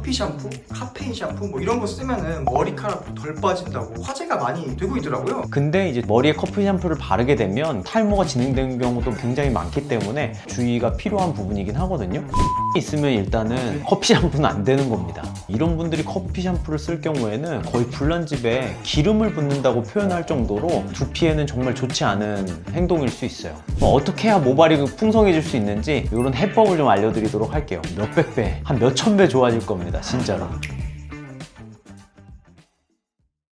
커피 샴푸, 카페인 샴푸 뭐 이런 거 쓰면은 머리카락 덜 빠진다고 화제가 많이 되고 있더라고요. 근데 이제 머리에 커피 샴푸를 바르게 되면 탈모가 진행되는 경우도 굉장히 많기 때문에 주의가 필요한 부분이긴 하거든요. 있으면 일단은 커피 샴푸는 안 되는 겁니다. 이런 분들이 커피 샴푸를 쓸 경우에는 거의 불난집에 기름을 붓는다고 표현할 정도로 두피에는 정말 좋지 않은 행동일 수 있어요. 어떻게 해야 모발이 풍성해질 수 있는지 이런 해법을 좀 알려드리도록 할게요. 몇백 배, 한 몇천 배 좋아질 겁니다, 진짜로.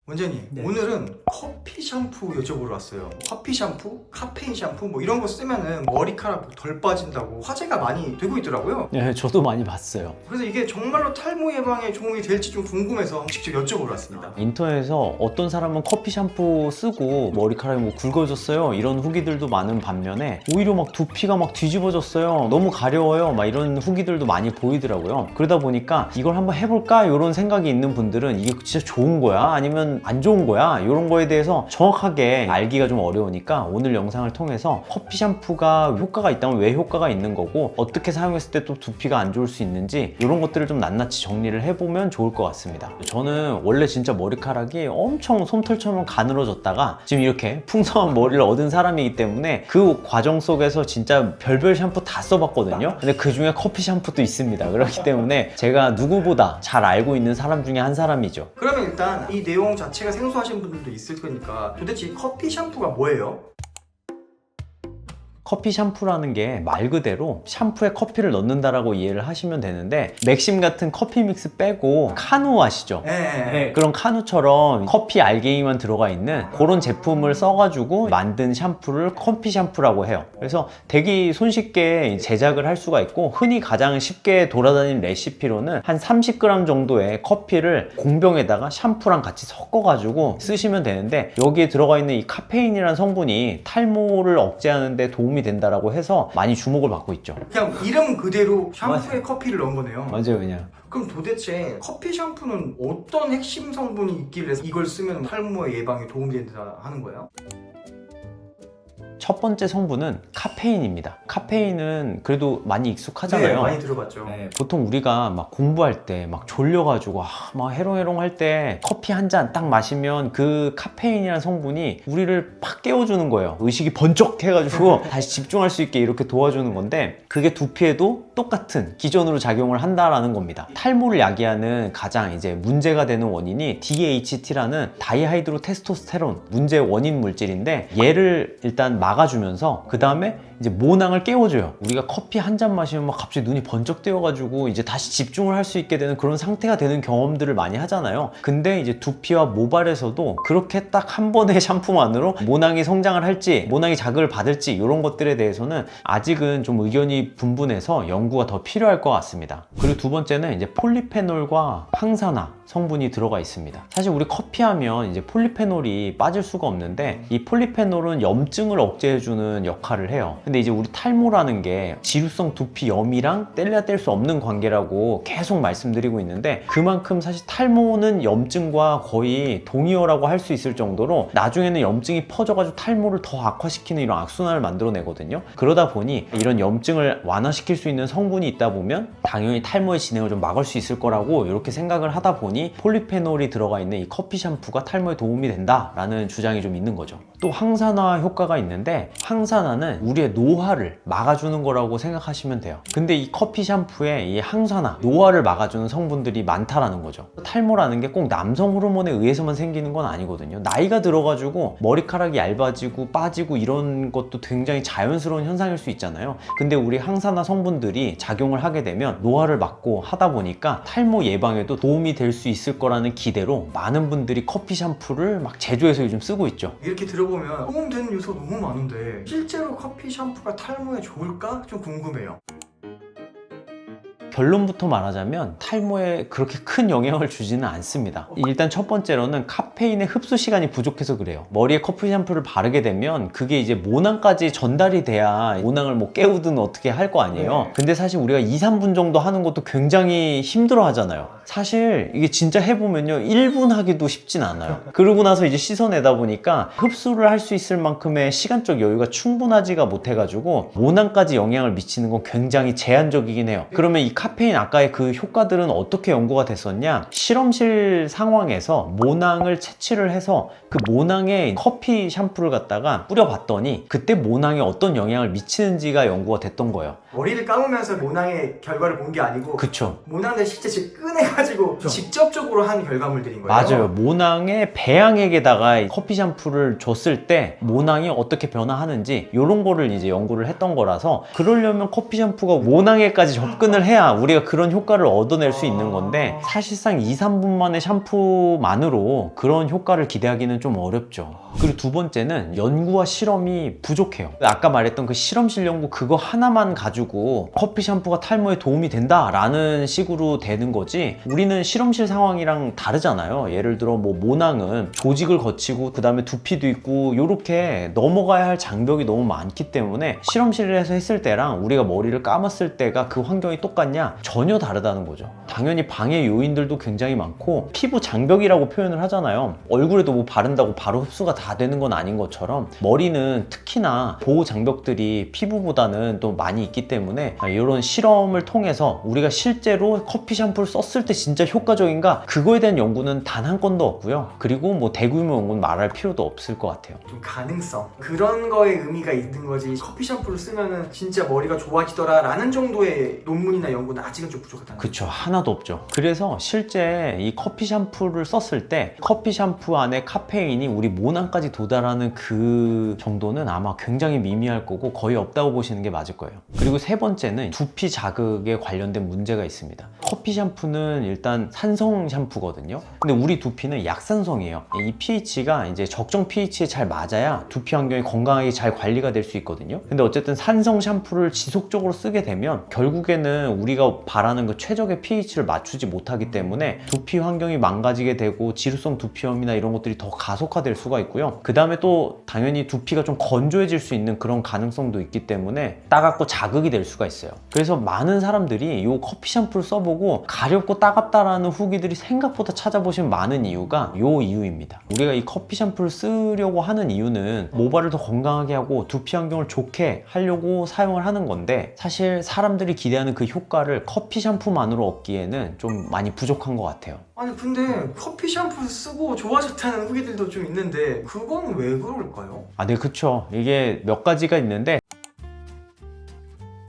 원장님, 네. 오늘은 커피 샴푸 여쭤보러 왔어요. 커피 샴푸, 카페인 샴푸 뭐 이런 거 쓰면은 머리카락 덜 빠진다고 화제가 많이 되고 있더라고요. 네, 저도 많이 봤어요. 그래서 이게 정말로 탈모 예방에 도움이 될지 좀 궁금해서 직접 여쭤보러 왔습니다. 인터넷에서 어떤 사람은 커피 샴푸 쓰고 머리카락이 뭐 굵어졌어요 이런 후기들도 많은 반면에 오히려 막 두피가 막 뒤집어졌어요, 너무 가려워요, 막 이런 후기들도 많이 보이더라고요. 그러다 보니까 이걸 한번 해볼까 이런 생각이 있는 분들은 이게 진짜 좋은 거야 아니면 안 좋은 거야 이런 거에 대해서 정확하게 알기가 좀 어려우니까 오늘 영상을 통해서 커피 샴푸가 효과가 있다면 왜 효과가 있는 거고 어떻게 사용했을 때 또 두피가 안 좋을 수 있는지 이런 것들을 좀 낱낱이 정리를 해보면 좋을 것 같습니다. 저는 원래 진짜 머리카락이 엄청 솜털처럼 가늘어졌다가 지금 이렇게 풍성한 머리를 얻은 사람이기 때문에 그 과정 속에서 진짜 별별 샴푸 다 써봤거든요. 근데 그 중에 커피 샴푸도 있습니다. 그렇기 때문에 제가 누구보다 잘 알고 있는 사람 중에 한 사람이죠. 그러면 일단 이 내용 자체가 생소하신 분들도 있을 거니까 도대체 이 커피 샴푸가 뭐예요? 커피 샴푸라는 게 말 그대로 샴푸에 커피를 넣는다라고 이해를 하시면 되는데 맥심 같은 커피 믹스 빼고 카누 아시죠? 네. 그런 카누처럼 커피 알갱이만 들어가 있는 그런 제품을 써가지고 만든 샴푸를 커피 샴푸라고 해요. 그래서 되게 손쉽게 제작을 할 수가 있고 흔히 가장 쉽게 돌아다니는 레시피로는 한 30g 정도의 커피를 공병에다가 샴푸랑 같이 섞어가지고 쓰시면 되는데 여기에 들어가 있는 이 카페인이라는 성분이 탈모를 억제하는 데 도움이 된다라고 해서 많이 주목을 받고 있죠. 그냥 이름 그대로 샴푸에 커피를 넣은 거네요. 맞아요, 그냥. 그럼 도대체 커피 샴푸는 어떤 핵심 성분이 있길래 이걸 쓰면 탈모 예방에 도움이 된다 하는 거예요? 첫 번째 성분은 카페인입니다. 카페인은 그래도 많이 익숙하잖아요. 네, 많이 들어봤죠. 보통 우리가 막 공부할 때 막 졸려가지고 막 해롱해롱 할 때 커피 한 잔 딱 마시면 그 카페인이라는 성분이 우리를 팍 깨워주는 거예요. 의식이 번쩍 해가지고 다시 집중할 수 있게 이렇게 도와주는 건데 그게 두피에도 똑같은 기전으로 작용을 한다라는 겁니다. 탈모를 야기하는 가장 이제 문제가 되는 원인이 DHT라는 다이하이드로 테스토스테론 문제 원인 물질인데 얘를 일단 막아주면서 그 다음에 이제 모낭을 깨워줘요. 우리가 커피 한 잔 마시면 막 갑자기 눈이 번쩍 뜨여가지고 이제 다시 집중을 할 수 있게 되는 그런 상태가 되는 경험들을 많이 하잖아요. 근데 이제 두피와 모발에서도 그렇게 딱 한 번의 샴푸만으로 모낭이 성장을 할지 모낭이 자극을 받을지 이런 것들에 대해서는 아직은 좀 의견이 분분해서 연구가 더 필요할 것 같습니다. 그리고 두 번째는 이제 폴리페놀과 항산화 성분이 들어가 있습니다. 사실 우리 커피하면 이제 폴리페놀이 빠질 수가 없는데 이 폴리페놀은 염증을 억제해주는 역할을 해요. 근데 이제 우리 탈모라는 게 지루성 두피염이랑 뗄래야 뗄 수 없는 관계라고 계속 말씀드리고 있는데 그만큼 사실 탈모는 염증과 거의 동의어라고 할 수 있을 정도로 나중에는 염증이 퍼져가지고 탈모를 더 악화시키는 이런 악순환을 만들어내거든요. 그러다 보니 이런 염증을 완화시킬 수 있는 성분이 있다 보면 당연히 탈모의 진행을 좀 막을 수 있을 거라고 이렇게 생각을 하다 보니 폴리페놀이 들어가 있는 이 커피 샴푸가 탈모에 도움이 된다라는 주장이 좀 있는 거죠. 또 항산화 효과가 있는데 항산화는 우리의 노화를 막아주는 거라고 생각하시면 돼요. 근데 이 커피 샴푸에 이 항산화, 노화를 막아주는 성분들이 많다라는 거죠. 탈모라는 게 꼭 남성 호르몬에 의해서만 생기는 건 아니거든요. 나이가 들어가지고 머리카락이 얇아지고 빠지고 이런 것도 굉장히 자연스러운 현상일 수 있잖아요. 근데 우리 항산화 성분들이 작용을 하게 되면 노화를 막고 하다 보니까 탈모 예방에도 도움이 될 수 있을 거라는 기대로 많은 분들이 커피 샴푸를 막 제조해서 요즘 쓰고 있죠. 이렇게 들어보면 도움되는 요소가 너무 많은데 실제로 커피 샴푸가 탈모에 좋을까? 좀 궁금해요. 결론부터 말하자면 탈모에 그렇게 큰 영향을 주지는 않습니다. 일단 첫 번째로는 카페인의 흡수 시간이 부족해서 그래요. 머리에 커피 샴푸를 바르게 되면 그게 이제 모낭까지 전달이 돼야 모낭을 뭐 깨우든 어떻게 할 거 아니에요. 근데 사실 우리가 2-3분 정도 하는 것도 굉장히 힘들어 하잖아요. 사실 이게 진짜 해보면요 1분 하기도 쉽진 않아요. 그러고 나서 이제 씻어내다 보니까 흡수를 할 수 있을 만큼의 시간적 여유가 충분하지가 못해가지고 모낭까지 영향을 미치는 건 굉장히 제한적이긴 해요. 그러면 이 카페인 아까의 그 효과들은 어떻게 연구가 됐었냐? 실험실 상황에서 모낭을 채취를 해서 그 모낭에 커피 샴푸를 갖다가 뿌려봤더니 그때 모낭에 어떤 영향을 미치는지가 연구가 됐던 거예요. 머리를 감으면서 모낭의 결과를 본 게 아니고 그쵸. 모낭을 실제 꺼내가지고 직접적으로 한 결과물들인 거예요. 맞아요. 모낭에 배양액에다가 커피 샴푸를 줬을 때 모낭이 어떻게 변화하는지 이런 거를 이제 연구를 했던 거라서, 그러려면 커피 샴푸가 모낭에까지 접근을 해야 우리가 그런 효과를 얻어낼 수 있는 건데, 사실상 2, 3분 만에 샴푸만으로 그런 효과를 기대하기는 좀 어렵죠. 그리고 두 번째는 연구와 실험이 부족해요. 아까 말했던 그 실험실 연구 그거 하나만 가지고 커피 샴푸가 탈모에 도움이 된다라는 식으로 되는 거지, 우리는 실험실 상황이랑 다르잖아요. 예를 들어 뭐 모낭은 조직을 거치고 그 다음에 두피도 있고 이렇게 넘어가야 할 장벽이 너무 많기 때문에 실험실에서 했을 때랑 우리가 머리를 감았을 때가 그 환경이 똑같냐? 전혀 다르다는 거죠. 당연히 방해 요인들도 굉장히 많고, 피부 장벽이라고 표현을 하잖아요. 얼굴에도 뭐 바른다고 바로 흡수가 다 되는 건 아닌 것처럼 머리는 특히나 보호 장벽들이 피부보다는 또 많이 있기 때문에 이런 실험을 통해서 우리가 실제로 커피 샴푸를 썼을 때 진짜 효과적인가? 그거에 대한 연구는 단 한 건도 없고요. 그리고 뭐 대규모 연구는 말할 필요도 없을 것 같아요. 좀 가능성 그런 거에 의미가 있는 거지, 커피 샴푸를 쓰면은 진짜 머리가 좋아지더라 라는 정도의 논문이나 연구는 아직은 좀 부족하다. 그쵸, 하나도 없죠. 그래서 실제 이 커피 샴푸를 썼을 때 커피 샴푸 안에 카페인이 우리 모낭까지 도달하는 그 정도는 아마 굉장히 미미할 거고 거의 없다고 보시는 게 맞을 거예요. 그리고 세 번째는 두피 자극에 관련된 문제가 있습니다. 커피 샴푸는 일단 산성 샴푸거든요. 근데 우리 두피는 약산성이에요. 이 pH가 이제 적정 pH에 잘 맞아야 두피 환경이 건강하게 잘 관리가 될 수 있거든요. 근데 어쨌든 산성 샴푸를 지속적으로 쓰게 되면 결국에는 우리가 바라는 그 최적의 pH를 맞추지 못하기 때문에 두피 환경이 망가지게 되고 지루성 두피염이나 이런 것들이 더 가속화될 수가 있고요. 그 다음에 또 당연히 두피가 좀 건조해질 수 있는 그런 가능성도 있기 때문에 따갑고 자극이 될 수가 있어요. 그래서 많은 사람들이 이 커피 샴푸를 써보고 가렵고 따갑다라는 후기들이 생각보다 찾아보시면 많은 이유가 이 이유입니다. 우리가 이 커피 샴푸를 쓰려고 하는 이유는 모발을 더 건강하게 하고 두피 환경을 좋게 하려고 사용을 하는 건데, 사실 사람들이 기대하는 그 효과를 커피 샴푸만으로 얻기에는 좀 많이 부족한 것 같아요. 아니 근데 커피 샴푸 쓰고 좋아졌다는 후기들도 좀 있는데 그건 왜 그럴까요? 네, 그쵸. 이게 몇 가지가 있는데,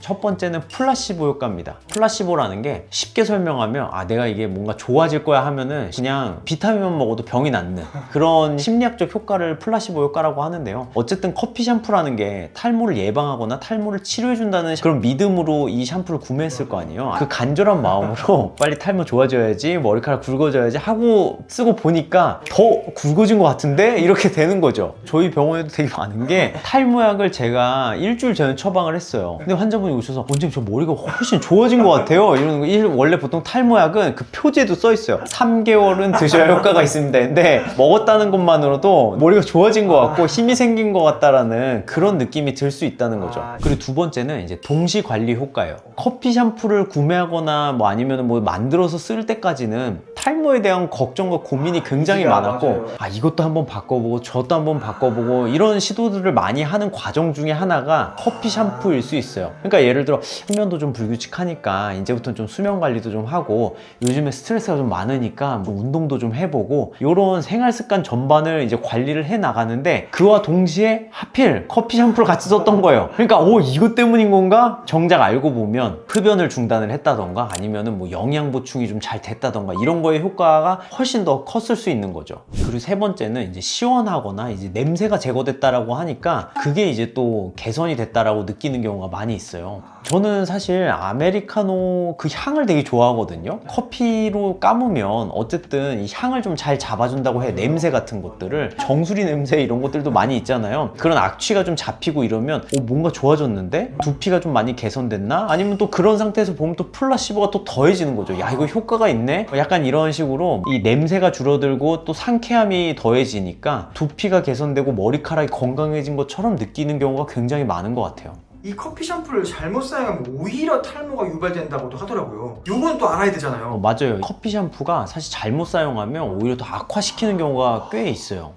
첫 번째는 플라시보 효과입니다. 플라시보라는 게 쉽게 설명하면 내가 이게 뭔가 좋아질 거야 하면은 그냥 비타민만 먹어도 병이 낫는 그런 심리학적 효과를 플라시보 효과라고 하는데요. 어쨌든 커피 샴푸라는 게 탈모를 예방하거나 탈모를 치료해준다는 그런 믿음으로 이 샴푸를 구매했을 거 아니에요. 그 간절한 마음으로 빨리 탈모 좋아져야지, 머리카락 굵어져야지 하고 쓰고 보니까 더 굵어진 것 같은데? 이렇게 되는 거죠. 저희 병원에도 되게 많은 게 탈모약을 제가 일주일 전에 처방을 했어요. 근데 환자분이 오셔서 원장님 저 머리가 훨씬 좋아진 것 같아요 이러는 거. 원래 보통 탈모약은 그 표지에도 써 있어요. 3개월은 드셔야 효과가 있습니다. 근데 먹었다는 것만으로도 머리가 좋아진 것 같고 힘이 생긴 것 같다라는 그런 느낌이 들 수 있다는 거죠. 그리고 두 번째는 이제 동시 관리 효과예요. 커피 샴푸를 구매하거나 뭐 아니면 뭐 만들어서 쓸 때까지는 탈모에 대한 걱정과 고민이 굉장히 많았고, 이것도 한번 바꿔보고 저것도 한번 바꿔보고 이런 시도들을 많이 하는 과정 중에 하나가 커피 샴푸일 수 있어요. 그러니까 예를 들어 수면도 좀 불규칙하니까 이제부터는 좀 수면 관리도 좀 하고, 요즘에 스트레스가 좀 많으니까 뭐 운동도 좀 해보고, 이런 생활 습관 전반을 이제 관리를 해 나가는데 그와 동시에 하필 커피 샴푸를 같이 썼던 거예요. 그러니까 이것 때문인 건가? 정작 알고 보면 흡연을 중단을 했다던가 아니면은 뭐 영양 보충이 좀 잘 됐다던가 이런 거에 효과가 훨씬 더 컸을 수 있는 거죠. 그리고 세 번째는 이제 시원하거나 이제 냄새가 제거됐다라고 하니까 그게 이제 또 개선이 됐다라고 느끼는 경우가 많이 있어요. 저는 사실 아메리카노 그 향을 되게 좋아하거든요. 커피로 감으면 어쨌든 이 향을 좀 잘 잡아준다고 해. 냄새 같은 것들을, 정수리 냄새 이런 것들도 많이 있잖아요. 그런 악취가 좀 잡히고 이러면 뭔가 좋아졌는데? 두피가 좀 많이 개선됐나? 아니면 또 그런 상태에서 보면 또 플라시보가 또 더해지는 거죠. 야, 이거 효과가 있네? 약간 이런 식으로 이 냄새가 줄어들고 또 상쾌함이 더해지니까 두피가 개선되고 머리카락이 건강해진 것처럼 느끼는 경우가 굉장히 많은 것 같아요. 이 커피 샴푸를 잘못 사용하면 오히려 탈모가 유발된다고도 하더라고요. 요건 또 알아야 되잖아요. 맞아요. 커피 샴푸가 사실 잘못 사용하면 오히려 더 악화시키는 경우가 꽤 있어요.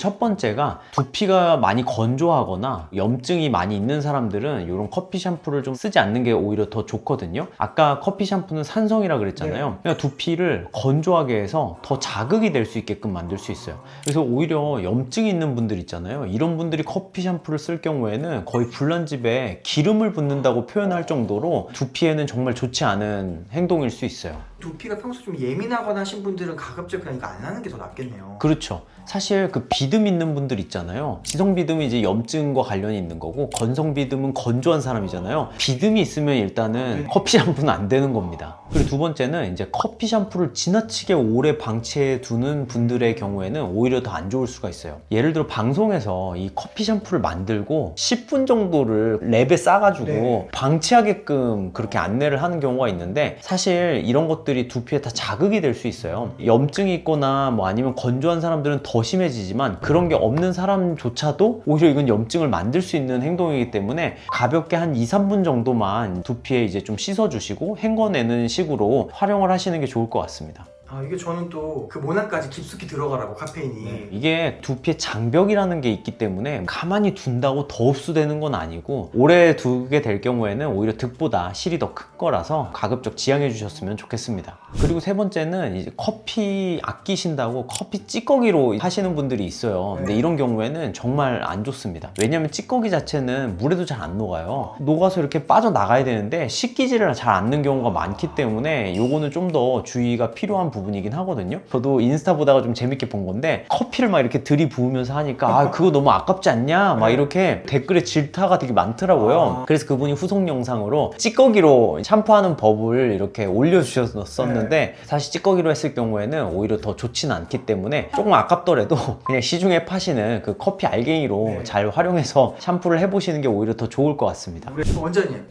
첫 번째가 두피가 많이 건조하거나 염증이 많이 있는 사람들은 이런 커피 샴푸를 좀 쓰지 않는 게 오히려 더 좋거든요. 아까 커피 샴푸는 산성이라 그랬잖아요. 그러니까 두피를 건조하게 해서 더 자극이 될 수 있게끔 만들 수 있어요. 그래서 오히려 염증이 있는 분들 있잖아요. 이런 분들이 커피 샴푸를 쓸 경우에는 거의 불난집에 기름을 붓는다고 표현할 정도로 두피에는 정말 좋지 않은 행동일 수 있어요. 두피가 평소 좀 예민하거나 하신 분들은 가급적 그냥 이거 안 하는 게 더 낫겠네요. 그렇죠. 사실 그 비듬 있는 분들 있잖아요. 지성 비듬이 이제 염증과 관련이 있는 거고, 건성 비듬은 건조한 사람이잖아요. 비듬이 있으면 일단은 커피 샴푸는 안 되는 겁니다. 그리고 두 번째는 이제 커피 샴푸를 지나치게 오래 방치해 두는 분들의 경우에는 오히려 더 안 좋을 수가 있어요. 예를 들어 방송에서 이 커피 샴푸를 만들고 10분 정도를 랩에 싸가지고 방치하게끔 그렇게 안내를 하는 경우가 있는데, 사실 이런 것들이 두피에 다 자극이 될 수 있어요. 염증이 있거나 뭐 아니면 건조한 사람들은 더 심해지지만, 그런 게 없는 사람조차도 오히려 이건 염증을 만들 수 있는 행동이기 때문에 가볍게 한 2-3분 정도만 두피에 이제 좀 씻어주시고 헹궈내는 식으로 활용을 하시는 게 좋을 것 같습니다. 이게 저는 또 그 모낭까지 깊숙이 들어가라고 카페인이. 이게 두피에 장벽이라는 게 있기 때문에 가만히 둔다고 더 흡수되는 건 아니고, 오래 두게 될 경우에는 오히려 득보다 실이 더 큰 거라서 가급적 지양해 주셨으면 좋겠습니다. 그리고 세 번째는 이제 커피 아끼신다고 커피 찌꺼기로 하시는 분들이 있어요. 근데 이런 경우에는 정말 안 좋습니다. 왜냐면 찌꺼기 자체는 물에도 잘 안 녹아요. 녹아서 이렇게 빠져나가야 되는데 씻기지를 잘 않는 경우가 많기 때문에 요거는 좀 더 주의가 필요한 부분이긴 하거든요. 저도 인스타 보다가 좀 재밌게 본 건데, 커피를 막 이렇게 들이부으면서 하니까 그거 너무 아깝지 않냐? 막 이렇게 댓글에 질타가 되게 많더라고요. 그래서 그분이 후속 영상으로 찌꺼기로 샴푸하는 법을 이렇게 올려주셨었는데, 사실 찌꺼기로 했을 경우에는 오히려 더 좋지는 않기 때문에 조금 아깝더라도 그냥 시중에 파시는 그 커피 알갱이로 잘 활용해서 샴푸를 해보시는 게 오히려 더 좋을 것 같습니다. 우리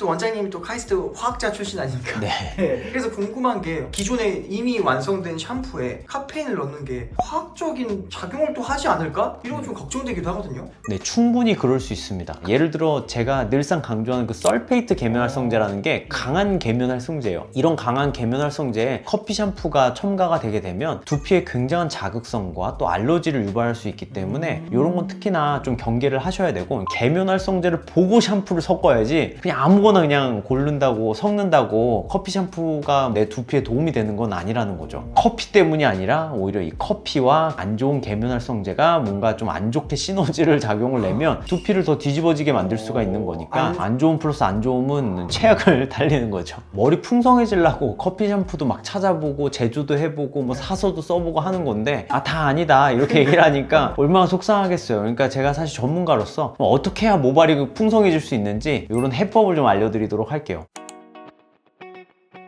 원장님이 또 카이스트 화학자 출신 아닙니까? 네. 그래서 궁금한 게, 기존에 이미 완성된 샴푸에 카페인을 넣는 게 화학적인 작용을 또 하지 않을까? 이런 건 좀 걱정되기도 하거든요. 네, 충분히 그럴 수 있습니다. 예를 들어 제가 늘상 강조하는 그 설페이트 계면활성제라는 게 강한 계면활성제예요. 이런 강한 계면활성제에 커피 샴푸가 첨가가 되게 되면 두피에 굉장한 자극성과 또 알러지를 유발할 수 있기 때문에 이런 건 특히나 좀 경계를 하셔야 되고, 계면활성제를 보고 샴푸를 섞어야지 그냥 아무거나 그냥 고른다고 섞는다고 커피 샴푸가 내 두피에 도움이 되는 건 아니라는 거죠. 커피 때문이 아니라 오히려 이 커피와 안 좋은 계면활성제가 뭔가 좀 안 좋게 시너지를 작용을 내면 두피를 더 뒤집어지게 만들 수가 있는 거니까, 안 좋은 플러스 안 좋음은 최악을 달리는 거죠. 머리 풍성해지려고 커피 샴푸도 막 찾아보고 제조도 해보고 뭐 사서도 써보고 하는 건데, 다 아니다 이렇게 얘기를 하니까 얼마나 속상하겠어요. 그러니까 제가 사실 전문가로서 어떻게 해야 모발이 풍성해질 수 있는지 이런 해법을 좀 알려드리도록 할게요.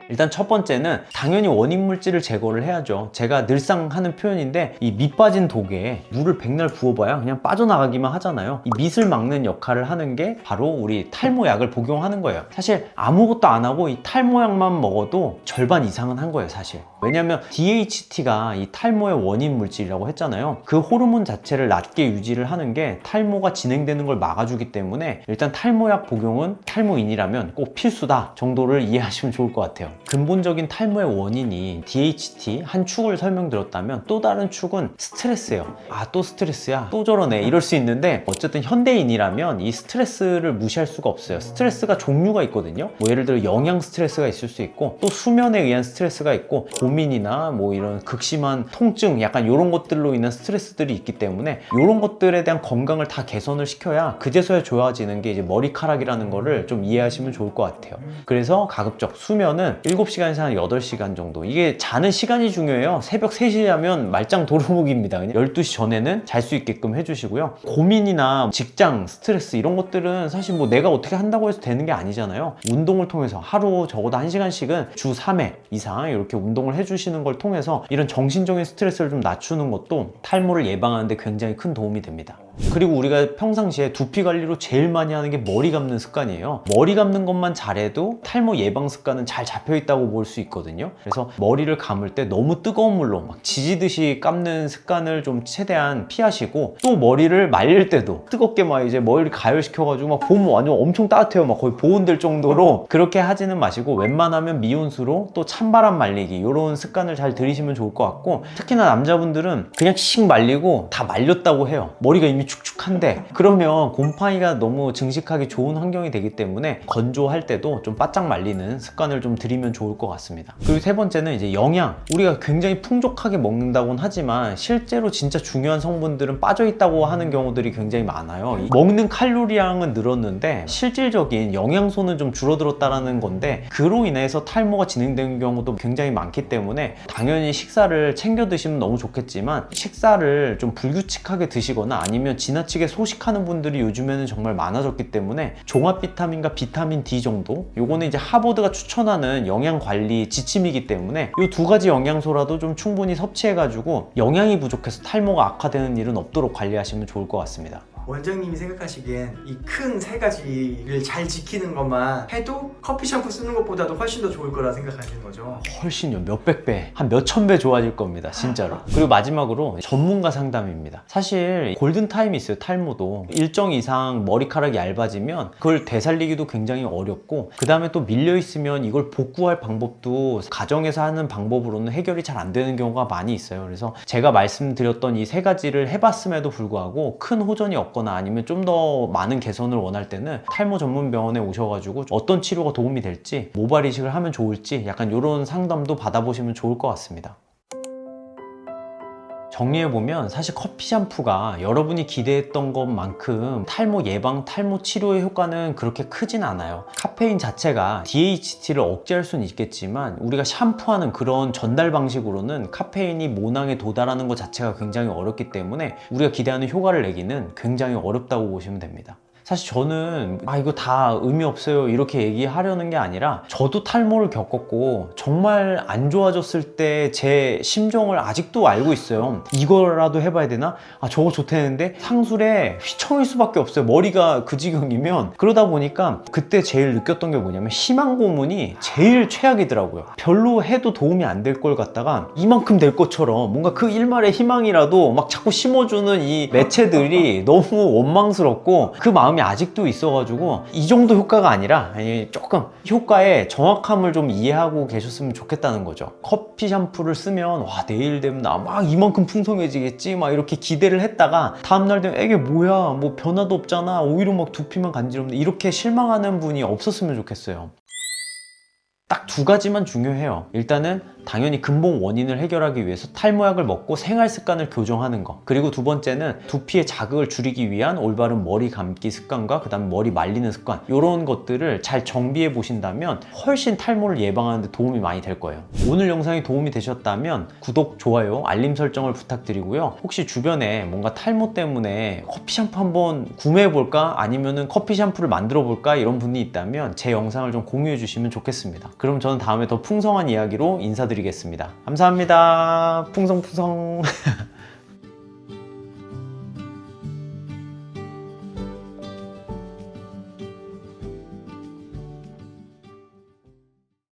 일단 첫 번째는 당연히 원인 물질을 제거를 해야죠. 제가 늘상 하는 표현인데, 이 밑 빠진 독에 물을 백날 부어봐야 그냥 빠져나가기만 하잖아요. 이 밑을 막는 역할을 하는 게 바로 우리 탈모약을 복용하는 거예요. 사실 아무것도 안 하고 이 탈모약만 먹어도 절반 이상은 한 거예요, 사실. 왜냐면 DHT가 이 탈모의 원인 물질이라고 했잖아요. 그 호르몬 자체를 낮게 유지를 하는 게 탈모가 진행되는 걸 막아주기 때문에, 일단 탈모약 복용은 탈모인이라면 꼭 필수다 정도를 이해하시면 좋을 것 같아요. 근본적인 탈모의 원인이 DHT 한 축을 설명드렸다면, 또 다른 축은 스트레스예요. 또 스트레스야? 또 저러네? 이럴 수 있는데, 어쨌든 현대인이라면 이 스트레스를 무시할 수가 없어요. 스트레스가 종류가 있거든요. 뭐 예를 들어 영양 스트레스가 있을 수 있고, 또 수면에 의한 스트레스가 있고, 고민이나 뭐 이런 극심한 통증, 약간 이런 것들로 인한 스트레스들이 있기 때문에, 이런 것들에 대한 건강을 다 개선을 시켜야 그제서야 좋아지는 게 이제 머리카락이라는 거를 좀 이해하시면 좋을 것 같아요. 그래서 가급적 수면은 7시간에서 한 8시간 정도, 이게 자는 시간이 중요해요. 새벽 3시에 자면 말짱 도루묵입니다. 12시 전에는 잘 수 있게끔 해주시고요. 고민이나 직장 스트레스 이런 것들은 사실 뭐 내가 어떻게 한다고 해서 되는 게 아니잖아요. 운동을 통해서 하루 적어도 1시간씩은 주 3회 이상 이렇게 운동을 해주시는 걸 통해서 이런 정신적인 스트레스를 좀 낮추는 것도 탈모를 예방하는 데 굉장히 큰 도움이 됩니다. 그리고 우리가 평상시에 두피 관리로 제일 많이 하는 게 머리 감는 습관이에요. 머리 감는 것만 잘해도 탈모 예방 습관은 잘 잡혀 있다고 볼 수 있거든요. 그래서 머리를 감을 때 너무 뜨거운 물로 막 지지듯이 감는 습관을 좀 최대한 피하시고, 또 머리를 말릴 때도 뜨겁게 막 이제 머리를 가열시켜가지고 막 보면 완전 엄청 따뜻해요. 막 거의 보온될 정도로 그렇게 하지는 마시고, 웬만하면 미온수로 또 찬바람 말리기 이런 습관을 잘 들이시면 좋을 것 같고, 특히나 남자분들은 그냥 씩 말리고 다 말렸다고 해요. 머리가 이미 축축한데, 그러면 곰팡이가 너무 증식하기 좋은 환경이 되기 때문에 건조할 때도 좀 바짝 말리는 습관을 좀 들이면 좋을 것 같습니다. 그리고 세 번째는 이제 영양. 우리가 굉장히 풍족하게 먹는다고는 하지만 실제로 진짜 중요한 성분들은 빠져 있다고 하는 경우들이 굉장히 많아요. 먹는 칼로리량은 늘었는데 실질적인 영양소는 좀 줄어들었다라는 건데, 그로 인해서 탈모가 진행되는 경우도 굉장히 많기 때문에 당연히 식사를 챙겨 드시면 너무 좋겠지만, 식사를 좀 불규칙하게 드시거나 아니면 지나치게 소식하는 분들이 요즘에는 정말 많아졌기 때문에 종합 비타민과 비타민 D 정도, 요거는 이제 하버드가 추천하는 영양 관리 지침이기 때문에 이 두 가지 영양소라도 좀 충분히 섭취해가지고 영양이 부족해서 탈모가 악화되는 일은 없도록 관리하시면 좋을 것 같습니다. 원장님이 생각하시기엔 이 큰 세 가지를 잘 지키는 것만 해도 커피 샴푸 쓰는 것보다도 훨씬 더 좋을 거라 생각하시는 거죠? 훨씬요. 몇백 배, 한 몇천 배 좋아질 겁니다. 진짜로. 그리고 마지막으로 전문가 상담입니다. 사실 골든타임이 있어요. 탈모도 일정 이상 머리카락이 얇아지면 그걸 되살리기도 굉장히 어렵고, 그 다음에 또 밀려있으면 이걸 복구할 방법도 가정에서 하는 방법으로는 해결이 잘 안 되는 경우가 많이 있어요. 그래서 제가 말씀드렸던 이 세 가지를 해봤음에도 불구하고 큰 호전이 없거나 아니면 좀 더 많은 개선을 원할 때는 탈모 전문 병원에 오셔가지고 어떤 치료가 도움이 될지, 모발 이식을 하면 좋을지 약간 이런 상담도 받아보시면 좋을 것 같습니다. 정리해보면 사실 커피 샴푸가 여러분이 기대했던 것만큼 탈모 예방, 탈모 치료의 효과는 그렇게 크진 않아요. 카페인 자체가 DHT를 억제할 수는 있겠지만 우리가 샴푸하는 그런 전달 방식으로는 카페인이 모낭에 도달하는 것 자체가 굉장히 어렵기 때문에 우리가 기대하는 효과를 내기는 굉장히 어렵다고 보시면 됩니다. 사실 저는 이거 다 의미 없어요 이렇게 얘기하려는 게 아니라, 저도 탈모를 겪었고 정말 안 좋아졌을 때 제 심정을 아직도 알고 있어요. 이거라도 해봐야 되나? 저거 좋다는데 상술에 휘청일 수밖에 없어요. 머리가 그 지경이면. 그러다 보니까 그때 제일 느꼈던 게 뭐냐면, 희망 고문이 제일 최악이더라고요. 별로 해도 도움이 안 될 걸 갖다가 이만큼 될 것처럼 뭔가 그 일말의 희망이라도 막 자꾸 심어주는 이 매체들이 너무 원망스럽고, 그 마음이 아직도 있어가지고 이 정도 효과가 아니라 조금 효과의 정확함을 좀 이해하고 계셨으면 좋겠다는 거죠. 커피 샴푸를 쓰면 와, 내일 되면 나 막 이만큼 풍성해지겠지 막 이렇게 기대를 했다가 다음날 되면 이게 뭐야, 뭐 변화도 없잖아, 오히려 막 두피만 간지럽네, 이렇게 실망하는 분이 없었으면 좋겠어요. 딱 두 가지만 중요해요. 일단은 당연히 근본 원인을 해결하기 위해서 탈모약을 먹고 생활 습관을 교정하는 거, 그리고 두 번째는 두피의 자극을 줄이기 위한 올바른 머리 감기 습관과 그 다음에 머리 말리는 습관, 이런 것들을 잘 정비해 보신다면 훨씬 탈모를 예방하는 데 도움이 많이 될 거예요. 오늘 영상이 도움이 되셨다면 구독, 좋아요, 알림 설정을 부탁드리고요. 혹시 주변에 뭔가 탈모 때문에 커피 샴푸 한번 구매해 볼까, 아니면은 커피 샴푸를 만들어 볼까 이런 분이 있다면 제 영상을 좀 공유해 주시면 좋겠습니다. 그럼 저는 다음에 더 풍성한 이야기로 인사드리겠습니다. 감사합니다. 풍성풍성.